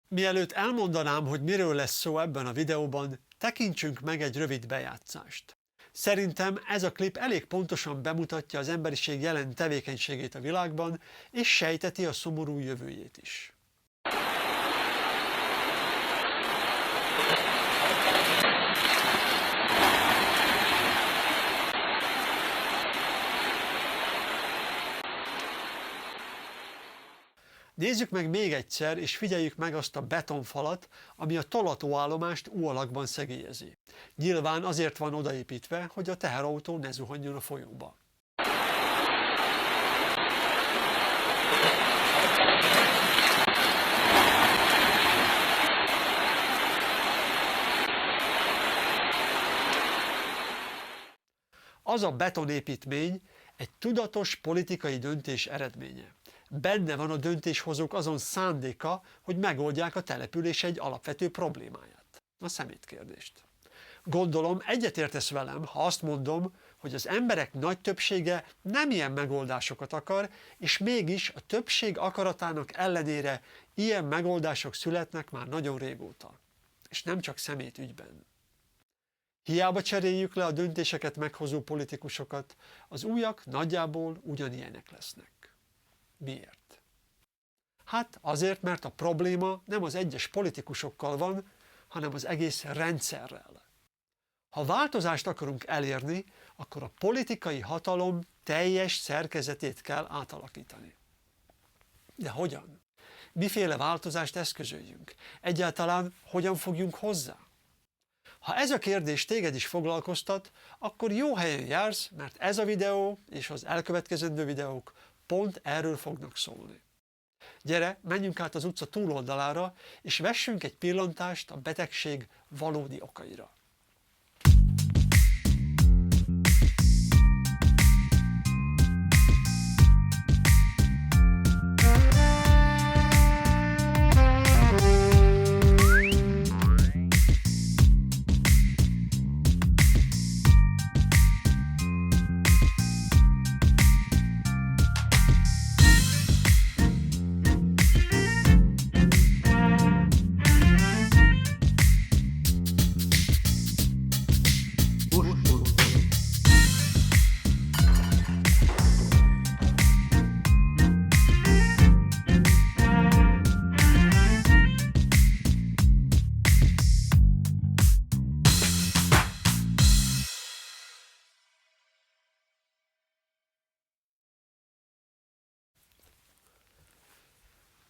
Mielőtt elmondanám, hogy miről lesz szó ebben a videóban, tekintsünk meg egy rövid bejátszást. Szerintem ez a klip elég pontosan bemutatja az emberiség jelen tevékenységét a világban, és sejteti a szomorú jövőjét is. Nézzük meg még egyszer, és figyeljük meg azt a betonfalat, ami a tolatóállomást U alakban szegélyezi. Nyilván azért van odaépítve, hogy a teherautó ne zuhanjon a folyóba. Az a betonépítmény egy tudatos politikai döntés eredménye. Benne van a döntéshozók azon szándéka, hogy megoldják a település egy alapvető problémáját, a szemétkérdést. Gondolom, egyetértesz velem, ha azt mondom, hogy az emberek nagy többsége nem ilyen megoldásokat akar, és mégis a többség akaratának ellenére ilyen megoldások születnek már nagyon régóta. És nem csak szemétügyben. Hiába cseréljük le a döntéseket meghozó politikusokat, az újak nagyjából ugyanilyenek lesznek. Miért? Hát azért, mert a probléma nem az egyes politikusokkal van, hanem az egész rendszerrel. Ha változást akarunk elérni, akkor a politikai hatalom teljes szerkezetét kell átalakítani. De hogyan? Miféle változást eszközöljünk? Egyáltalán hogyan fogjunk hozzá? Ha ez a kérdés téged is foglalkoztat, akkor jó helyen jársz, mert ez a videó és az elkövetkezendő videók pont erről fognak szólni. Gyere, menjünk át az utca túloldalára, és vessünk egy pillantást a betegség valódi okaira.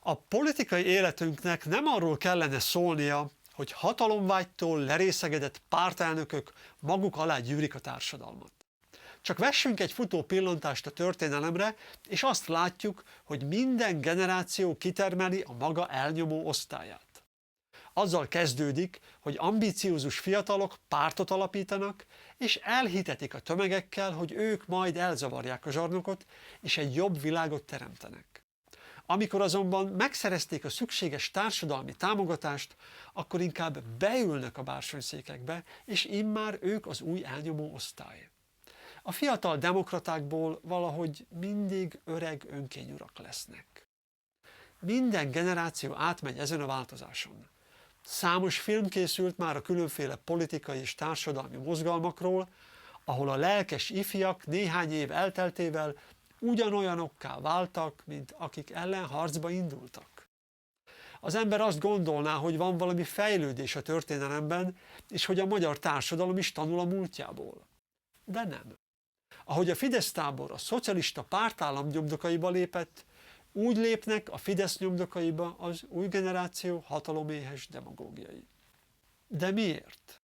A politikai életünknek nem arról kellene szólnia, hogy hatalomvágytól lerészegedett pártelnökök maguk alá gyűrik a társadalmat. Csak vessünk egy futó pillantást a történelemre, és azt látjuk, hogy minden generáció kitermeli a maga elnyomó osztályát. Azzal kezdődik, hogy ambiciózus fiatalok pártot alapítanak, és elhitetik a tömegekkel, hogy ők majd elzavarják a zsarnokot, és egy jobb világot teremtenek. Amikor azonban megszerezték a szükséges társadalmi támogatást, akkor inkább beülnek a bársonyszékekbe, és immár ők az új elnyomó osztály. A fiatal demokratákból valahogy mindig öreg önkényurak lesznek. Minden generáció átmegy ezen a változáson. Számos film készült már a különféle politikai és társadalmi mozgalmakról, ahol a lelkes ifjak néhány év elteltével ugyanolyanokká váltak, mint akik ellen harcba indultak. Az ember azt gondolná, hogy van valami fejlődés a történelemben, és hogy a magyar társadalom is tanul a múltjából. De nem. Ahogy a Fidesz tábor a szocialista pártállam nyomdokaiba lépett, úgy lépnek a Fidesz nyomdokaiba az új generáció hataloméhes demagógiai. De miért?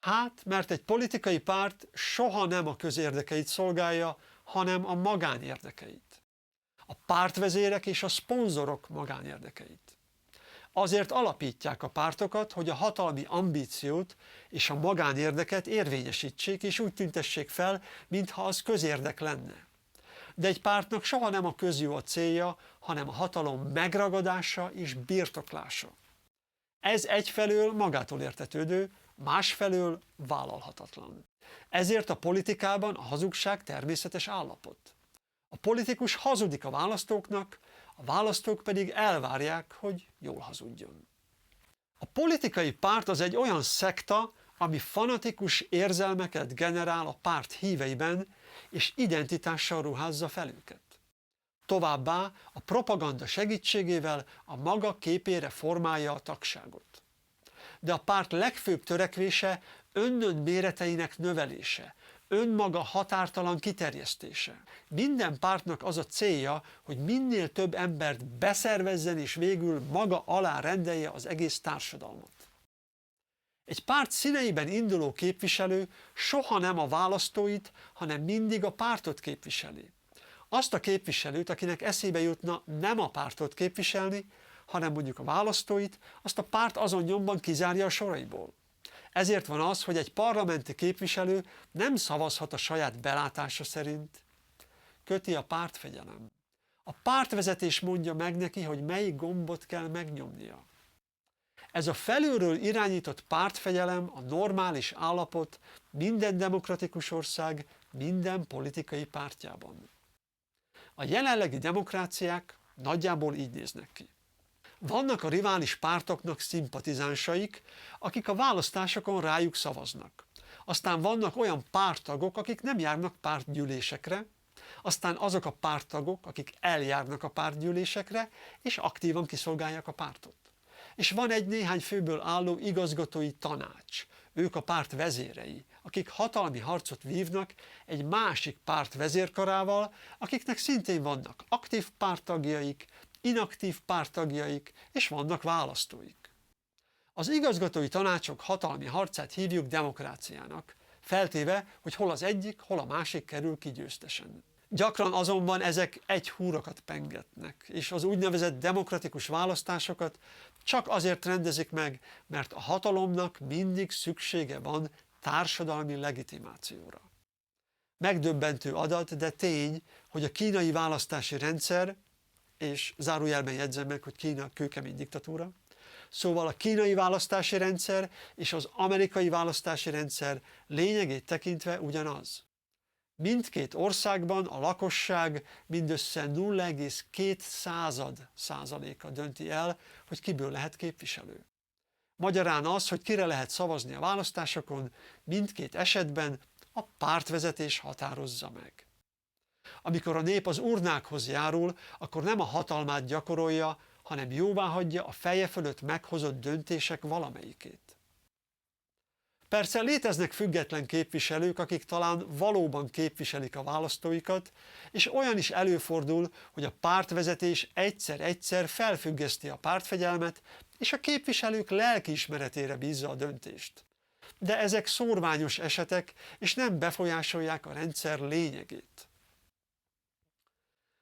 Hát, mert egy politikai párt soha nem a közérdekeit szolgálja, hanem a magánérdekeit. A pártvezérek és a szponzorok magánérdekeit. Azért alapítják a pártokat, hogy a hatalmi ambíciót és a magánérdeket érvényesítsék, és úgy tüntessék fel, mintha az közérdek lenne. De egy pártnak soha nem a közjó a célja, hanem a hatalom megragadása és birtoklása. Ez egyfelől magától értetődő, másfelől vállalhatatlan. Ezért a politikában a hazugság természetes állapot. A politikus hazudik a választóknak, a választók pedig elvárják, hogy jól hazudjon. A politikai párt az egy olyan szekta, ami fanatikus érzelmeket generál a párt híveiben, és identitással ruházza fel őket. Továbbá a propaganda segítségével a maga képére formálja a tagságot. De a párt legfőbb törekvése önnön méreteinek növelése, önmaga határtalan kiterjesztése. Minden pártnak az a célja, hogy minél több embert beszervezzen és végül maga alá rendelje az egész társadalmat. Egy párt színeiben induló képviselő soha nem a választóit, hanem mindig a pártot képviseli. Azt a képviselőt, akinek eszébe jutna nem a pártot képviselni, hanem mondjuk a választóit, azt a párt azon nyomban kizárja a soraiból. Ezért van az, hogy egy parlamenti képviselő nem szavazhat a saját belátása szerint. Köti a pártfegyelem. A pártvezetés mondja meg neki, hogy melyik gombot kell megnyomnia. Ez a felülről irányított pártfegyelem a normális állapot minden demokratikus ország, minden politikai pártjában. A jelenlegi demokráciák nagyjából így néznek ki. Vannak a rivális pártoknak szimpatizánsaik, akik a választásokon rájuk szavaznak. Aztán vannak olyan párttagok, akik nem járnak pártgyűlésekre, aztán azok a párttagok, akik eljárnak a pártgyűlésekre, és aktívan kiszolgálják a pártot. És van egy néhány főből álló igazgatói tanács, ők a párt vezérei, akik hatalmi harcot vívnak egy másik párt vezérkarával, akiknek szintén vannak aktív párttagjaik, inaktív párttagjaik, és vannak választóik. Az igazgatói tanácsok hatalmi harcát hívjuk demokráciának, feltéve, hogy hol az egyik, hol a másik kerül ki győztesen. Gyakran azonban ezek egy húrakat pengetnek, és az úgynevezett demokratikus választásokat csak azért rendezik meg, mert a hatalomnak mindig szüksége van társadalmi legitimációra. Megdöbbentő adat, de tény, hogy a kínai választási rendszer, és zárójelben jegyzem meg, hogy Kína kőkemény diktatúra, szóval a kínai választási rendszer és az amerikai választási rendszer lényegét tekintve ugyanaz. Mindkét országban a lakosság mindössze 0,2% dönti el, hogy kiből lehet képviselő. Magyarán az, hogy kire lehet szavazni a választásokon, mindkét esetben a pártvezetés határozza meg. Amikor a nép az urnákhoz járul, akkor nem a hatalmát gyakorolja, hanem jóváhagyja a feje fölött meghozott döntések valamelyikét. Persze léteznek független képviselők, akik talán valóban képviselik a választóikat, és olyan is előfordul, hogy a pártvezetés egyszer-egyszer felfüggeszti a pártfegyelmet, és a képviselők lelkiismeretére bízza a döntést. De ezek szórványos esetek, és nem befolyásolják a rendszer lényegét.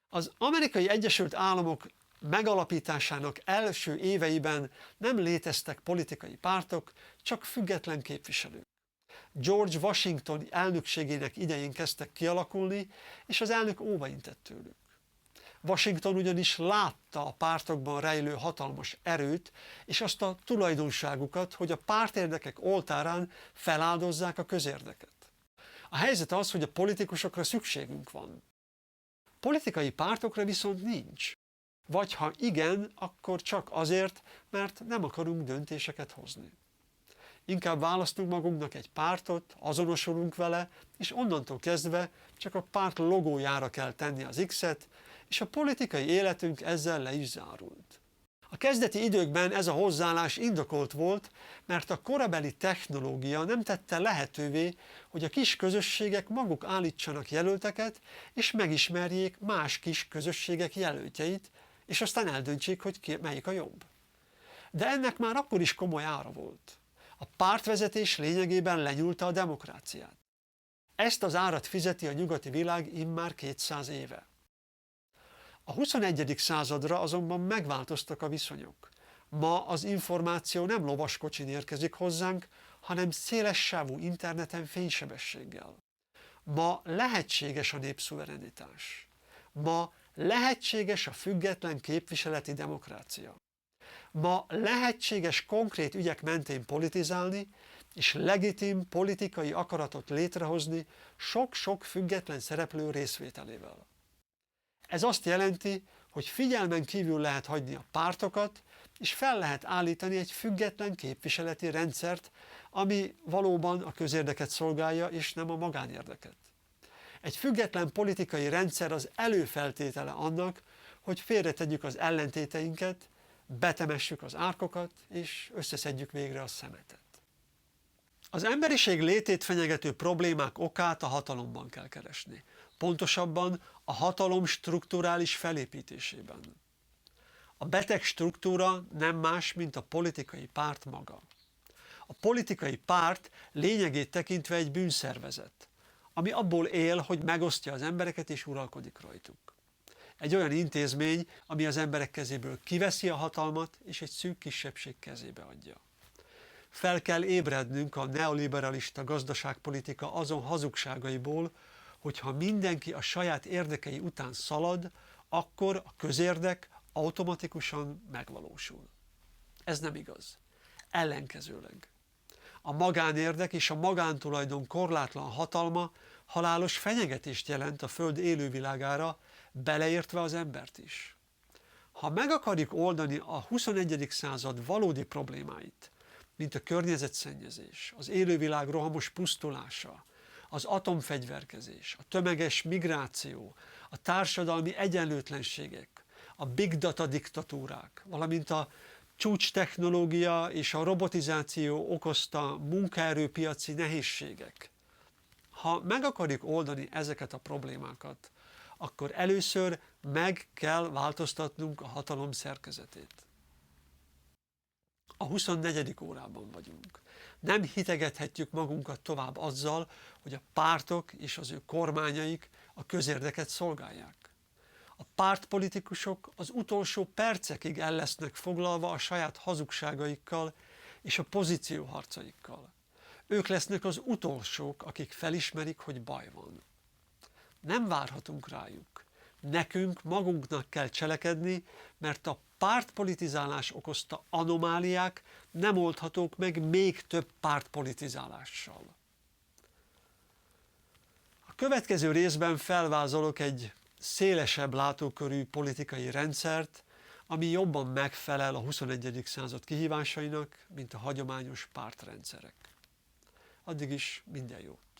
Az Amerikai Egyesült Államok megalapításának első éveiben nem léteztek politikai pártok, csak független képviselők. George Washington elnökségének idején kezdtek kialakulni, és az elnök óvaintett tőlük. Washington ugyanis látta a pártokban rejlő hatalmas erőt, és azt a tulajdonságukat, hogy a pártérdekek oltárán feláldozzák a közérdeket. A helyzet az, hogy a politikusokra szükségünk van. Politikai pártokra viszont nincs. Vagy ha igen, akkor csak azért, mert nem akarunk döntéseket hozni. Inkább választunk magunknak egy pártot, azonosulunk vele, és onnantól kezdve csak a párt logójára kell tenni az X-et, és a politikai életünk ezzel le is zárult. A kezdeti időkben ez a hozzáállás indokolt volt, mert a korabeli technológia nem tette lehetővé, hogy a kis közösségek maguk állítsanak jelölteket, és megismerjék más kis közösségek jelöltjeit, és aztán eldöntsék, hogy melyik a jobb. De ennek már akkor is komoly ára volt. A pártvezetés lényegében lenyúlta a demokráciát. Ezt az árat fizeti a nyugati világ immár 200 éve. A 21. századra azonban megváltoztak a viszonyok. Ma az információ nem lovaskocsin érkezik hozzánk, hanem szélessávú interneten fénysebességgel. Ma lehetséges a népszuverenitás. Ma lehetséges a független képviseleti demokrácia. Ma lehetséges konkrét ügyek mentén politizálni, és legitim politikai akaratot létrehozni sok-sok független szereplő részvételével. Ez azt jelenti, hogy figyelmen kívül lehet hagyni a pártokat, és fel lehet állítani egy független képviseleti rendszert, ami valóban a közérdeket szolgálja, és nem a magánérdeket. Egy független politikai rendszer az előfeltétele annak, hogy félretegyük az ellentéteinket, betemessük az árkokat, és összeszedjük végre a szemetet. Az emberiség létét fenyegető problémák okát a hatalomban kell keresni. Pontosabban a hatalom strukturális felépítésében. A beteg struktúra nem más, mint a politikai párt maga. A politikai párt lényegét tekintve egy bűnszervezet, ami abból él, hogy megosztja az embereket és uralkodik rajtuk. Egy olyan intézmény, ami az emberek kezéből kiveszi a hatalmat, és egy szűk kisebbség kezébe adja. Fel kell ébrednünk a neoliberalista gazdaságpolitika azon hazugságaiból, hogy ha mindenki a saját érdekei után szalad, akkor a közérdek automatikusan megvalósul. Ez nem igaz. Ellenkezőleg. A magánérdek és a magántulajdon korlátlan hatalma halálos fenyegetést jelent a Föld élővilágára, beleértve az embert is. Ha meg akarjuk oldani a 21. század valódi problémáit, mint a környezetszennyezés, az élővilág rohamos pusztulása, az atomfegyverkezés, a tömeges migráció, a társadalmi egyenlőtlenségek, a big data diktatúrák, valamint a csúcstechnológia és a robotizáció okozta munkaerőpiaci nehézségek. Ha meg akarjuk oldani ezeket a problémákat, akkor először meg kell változtatnunk a hatalom szerkezetét. A 24. órában vagyunk. Nem hitegethetjük magunkat tovább azzal, hogy a pártok és az ő kormányaik a közérdeket szolgálják. A pártpolitikusok az utolsó percekig el lesznek foglalva a saját hazugságaikkal és a pozícióharcaikkal. Ők lesznek az utolsók, akik felismerik, hogy baj van. Nem várhatunk rájuk. Nekünk magunknak kell cselekedni, mert a pártpolitizálás okozta anomáliák nem oldhatók meg még több pártpolitizálással. A következő részben felvázolok egy szélesebb látókörű politikai rendszert, ami jobban megfelel a 21. század kihívásainak, mint a hagyományos pártrendszerek. Addig is minden jót!